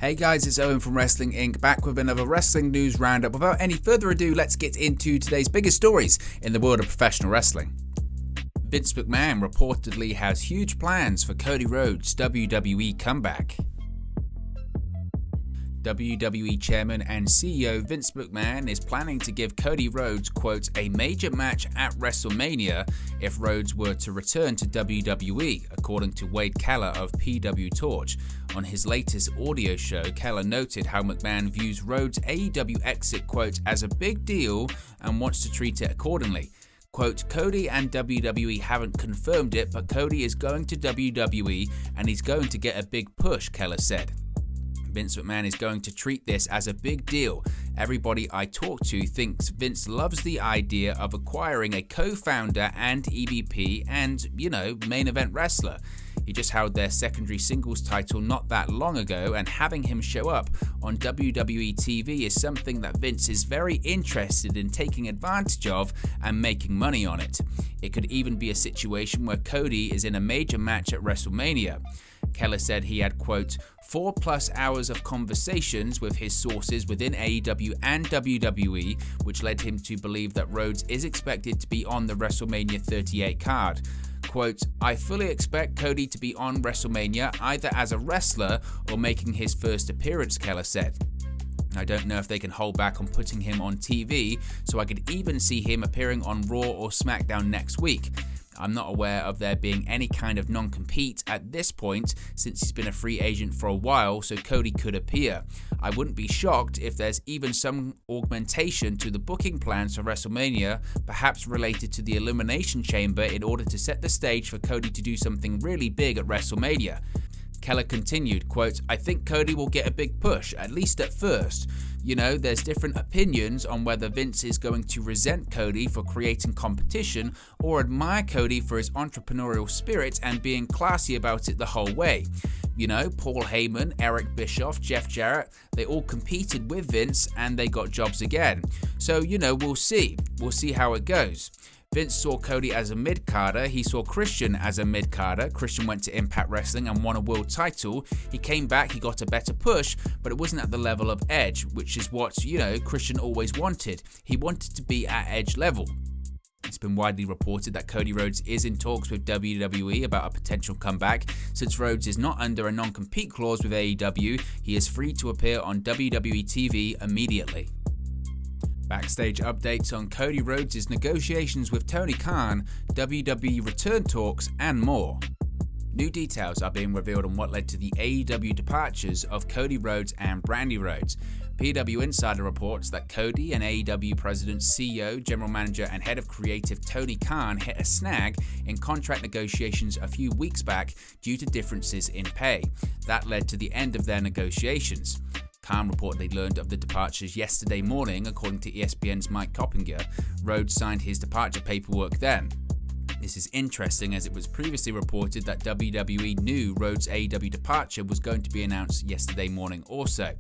Hey guys, it's Owen from Wrestling Inc. back with another wrestling news roundup. Without any further ado, let's get into today's biggest stories in the world of professional wrestling. Vince McMahon reportedly has huge plans for Cody Rhodes' WWE comeback. WWE Chairman and CEO Vince McMahon is planning to give Cody Rhodes, quote, a major match at WrestleMania if Rhodes were to return to WWE, according to Wade Keller of PW Torch. On his latest audio show, Keller noted how McMahon views Rhodes' AEW exit, quote, as a big deal and wants to treat it accordingly. Quote, Cody and WWE haven't confirmed it, but Cody is going to WWE and he's going to get a big push, Keller said. Vince McMahon is going to treat this as a big deal. Everybody I talk to thinks Vince loves the idea of acquiring a co-founder and EVP and, main event wrestler. He just held their secondary singles title not that long ago, and having him show up on WWE TV is something that Vince is very interested in taking advantage of and making money on it. It could even be a situation where Cody is in a major match at WrestleMania. Keller said he had, quote, 4+ hours of conversations with his sources within AEW and WWE, which led him to believe that Rhodes is expected to be on the WrestleMania 38 card. Quote, I fully expect Cody to be on WrestleMania either as a wrestler or making his first appearance, Keller said. I don't know if they can hold back on putting him on TV, so I could even see him appearing on Raw or SmackDown next week. I'm not aware of there being any kind of non-compete at this point since he's been a free agent for a while, so Cody could appear. I wouldn't be shocked if there's even some augmentation to the booking plans for WrestleMania, perhaps related to the Elimination Chamber in order to set the stage for Cody to do something really big at WrestleMania. Keller continued, quote, I think Cody will get a big push, at least at first. There's different opinions on whether Vince is going to resent Cody for creating competition or admire Cody for his entrepreneurial spirit and being classy about it the whole way. Paul Heyman, Eric Bischoff, Jeff Jarrett, they all competed with Vince and they got jobs again. So, we'll see. We'll see how it goes. Vince saw Cody as a mid-carder, he saw Christian as a mid-carder. Christian went to Impact Wrestling and won a world title. He came back, he got a better push, but it wasn't at the level of Edge, which is what, Christian always wanted. He wanted to be at Edge level. It's been widely reported that Cody Rhodes is in talks with WWE about a potential comeback. Since Rhodes is not under a non-compete clause with AEW, he is free to appear on WWE TV immediately. Backstage updates on Cody Rhodes' negotiations with Tony Khan, WWE return talks, and more. New details are being revealed on what led to the AEW departures of Cody Rhodes and Brandi Rhodes. PW Insider reports that Cody and AEW President, CEO, General Manager, and Head of Creative Tony Khan hit a snag in contract negotiations a few weeks back due to differences in pay. That led to the end of their negotiations. Khan reportedly learned of the departures yesterday morning, according to ESPN's Mike Coppinger. Rhodes signed his departure paperwork then. This is interesting as it was previously reported that WWE knew Rhodes' AEW departure was going to be announced yesterday morning also.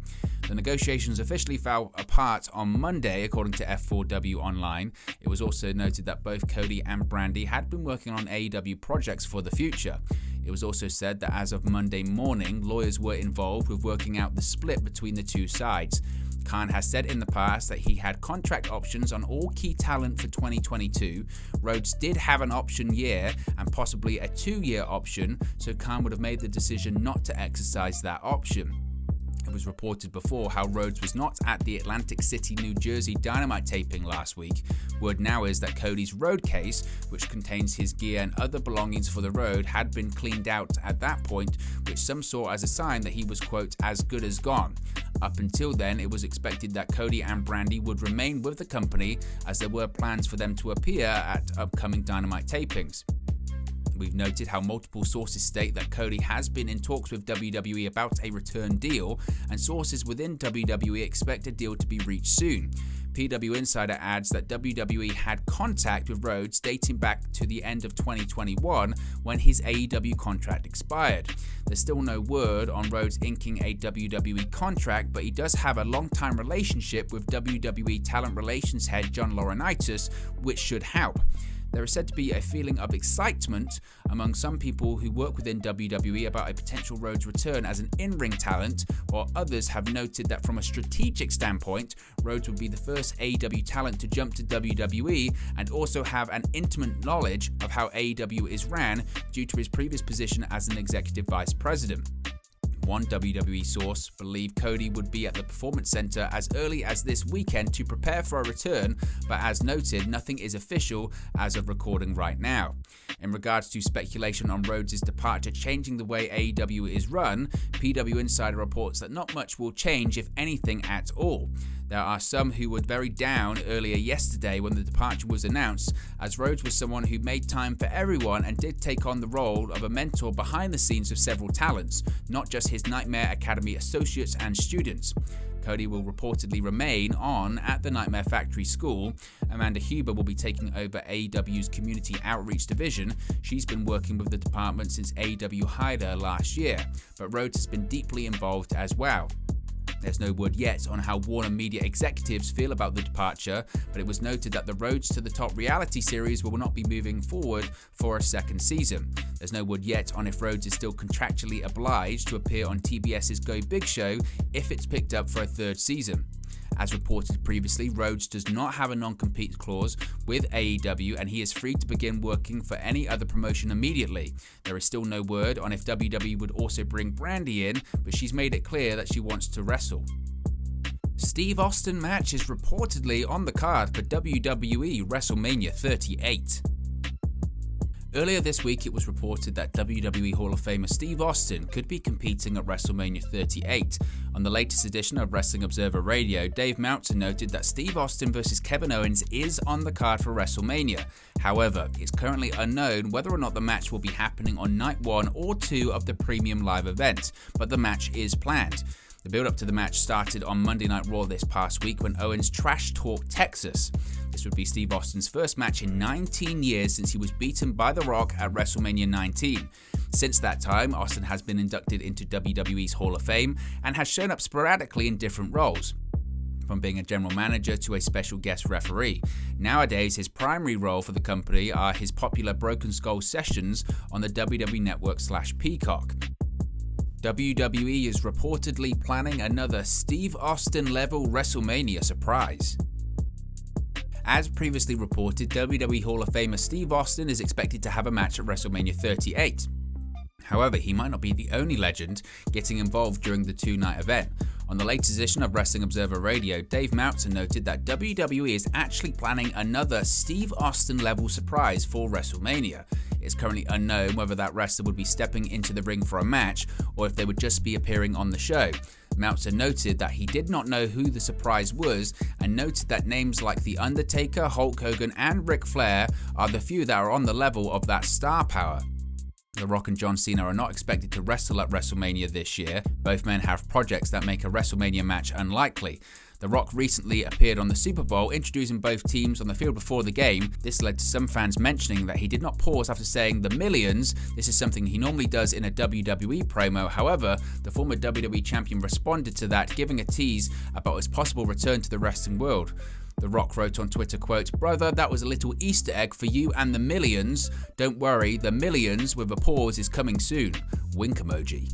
The negotiations officially fell apart on Monday, according to F4W Online. It was also noted that both Cody and Brandi had been working on AEW projects for the future. It was also said that as of Monday morning, lawyers were involved with working out the split between the two sides. Khan has said in the past that he had contract options on all key talent for 2022. Rhodes did have an option year and possibly a 2-year option, so Khan would have made the decision not to exercise that option. It was reported before how Rhodes was not at the Atlantic City, New Jersey Dynamite taping last week. Word now is that Cody's road case, which contains his gear and other belongings for the road, had been cleaned out at that point, which some saw as a sign that he was, quote, as good as gone. Up until then, it was expected that Cody and Brandi would remain with the company as there were plans for them to appear at upcoming Dynamite tapings. We've noted how multiple sources state that Cody has been in talks with WWE about a return deal, and sources within WWE expect a deal to be reached soon. PW Insider adds that WWE had contact with Rhodes dating back to the end of 2021 when his AEW contract expired. There's still no word on Rhodes inking a WWE contract, but he does have a long-time relationship with WWE Talent Relations head John Laurinaitis, which should help. There is said to be a feeling of excitement among some people who work within WWE about a potential Rhodes return as an in-ring talent, while others have noted that from a strategic standpoint, Rhodes would be the first AEW talent to jump to WWE and also have an intimate knowledge of how AEW is ran due to his previous position as an executive vice president. One WWE source believed Cody would be at the Performance Center as early as this weekend to prepare for a return, but as noted, nothing is official as of recording right now. In regards to speculation on Rhodes' departure changing the way AEW is run, PW Insider reports that not much will change, if anything at all. There are some who were very down earlier yesterday when the departure was announced, as Rhodes was someone who made time for everyone and did take on the role of a mentor behind the scenes of several talents, not just his Nightmare Academy associates and students. Cody will reportedly remain on at the Nightmare Factory School. Amanda Huber will be taking over AEW's Community Outreach Division. She's been working with the department since AEW hired her last year, but Rhodes has been deeply involved as well. There's no word yet on how Warner Media executives feel about the departure, but it was noted that the Rhodes to the Top reality series will not be moving forward for a second season. There's no word yet on if Rhodes is still contractually obliged to appear on TBS's Go Big Show if it's picked up for a third season. As reported previously, Rhodes does not have a non-compete clause with AEW and he is free to begin working for any other promotion immediately. There is still no word on if WWE would also bring Brandy in, but she's made it clear that she wants to wrestle. Steve Austin match is reportedly on the card for WWE WrestleMania 38. Earlier this week, it was reported that WWE Hall of Famer Steve Austin could be competing at WrestleMania 38. On the latest edition of Wrestling Observer Radio, Dave Meltzer noted that Steve Austin vs Kevin Owens is on the card for WrestleMania. However, it's currently unknown whether or not the match will be happening on night 1 or 2 of the premium live event, but the match is planned. The build-up to the match started on Monday Night Raw this past week when Owens trash-talked Texas. This would be Steve Austin's first match in 19 years since he was beaten by The Rock at WrestleMania 19. Since that time, Austin has been inducted into WWE's Hall of Fame and has shown up sporadically in different roles, from being a general manager to a special guest referee. Nowadays, his primary role for the company are his popular Broken Skull sessions on the WWE Network/Peacock. WWE is reportedly planning another Steve Austin-level WrestleMania surprise. As previously reported, WWE Hall of Famer Steve Austin is expected to have a match at WrestleMania 38. However, he might not be the only legend getting involved during the two-night event. On the latest edition of Wrestling Observer Radio, Dave Meltzer noted that WWE is actually planning another Steve Austin-level surprise for WrestleMania. It's currently unknown whether that wrestler would be stepping into the ring for a match or if they would just be appearing on the show. Meltzer noted that he did not know who the surprise was and noted that names like The Undertaker, Hulk Hogan, and Ric Flair are the few that are on the level of that star power. The Rock and John Cena are not expected to wrestle at WrestleMania this year. Both men have projects that make a WrestleMania match unlikely. The Rock recently appeared on the Super Bowl, introducing both teams on the field before the game. This led to some fans mentioning that he did not pause after saying the millions. This is something he normally does in a WWE promo. However, the former WWE champion responded to that, giving a tease about his possible return to the wrestling world. The Rock wrote on Twitter, quote, "Brother, that was a little Easter egg for you and the millions. Don't worry, the millions with a pause is coming soon. Wink emoji."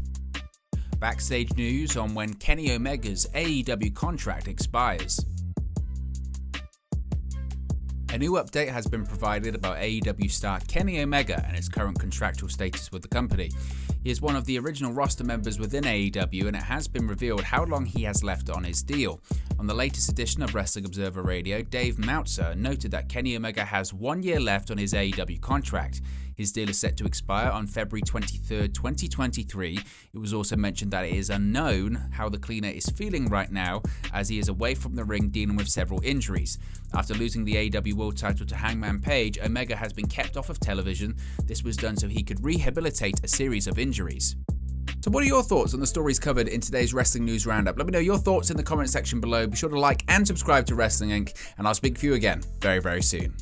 Backstage news on when Kenny Omega's AEW contract expires. A new update has been provided about AEW star Kenny Omega and his current contractual status with the company. He is one of the original roster members within AEW, and it has been revealed how long he has left on his deal. On the latest edition of Wrestling Observer Radio, Dave Meltzer noted that Kenny Omega has 1 year left on his AEW contract. His deal is set to expire on February 23rd, 2023. It was also mentioned that it is unknown how the cleaner is feeling right now, as he is away from the ring dealing with several injuries. After losing the AEW World title to Hangman Page, Omega has been kept off of television. This was done so he could rehabilitate a series of injuries. So what are your thoughts on the stories covered in today's Wrestling News Roundup? Let me know your thoughts in the comment section below. Be sure to like and subscribe to Wrestling Inc. and I'll speak to you again very, very soon.